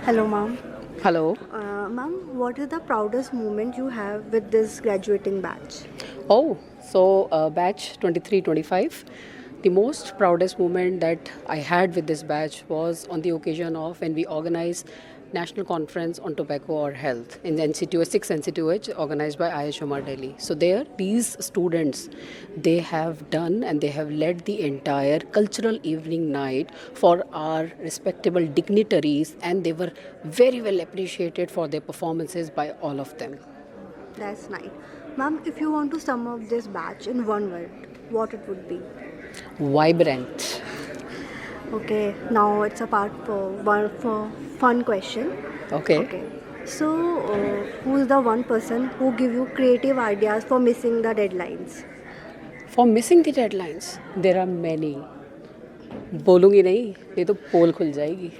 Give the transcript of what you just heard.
Hello, ma'am. Hello. Ma'am, what is the proudest moment you have with this graduating batch? Batch 23-25. The most proudest moment that I had with this batch was on the occasion of when we organized National Conference on Tobacco or Health in the NCTUH, 6 NCTUH, organized by IIHMR Delhi. So there, these students, they have done and they have led the entire cultural evening night for our respectable dignitaries, and they were very well appreciated for their performances by all of them. That's nice. Ma'am, if you want to sum up this batch in one word, what it would be? Vibrant. Okay, now it's a part for fun question. Okay. Okay. So, who is the one person who give you creative ideas for missing the deadlines? For missing the deadlines, there are many. बोलूँगी नहीं, नहीं तो पोल खुल जाएगी.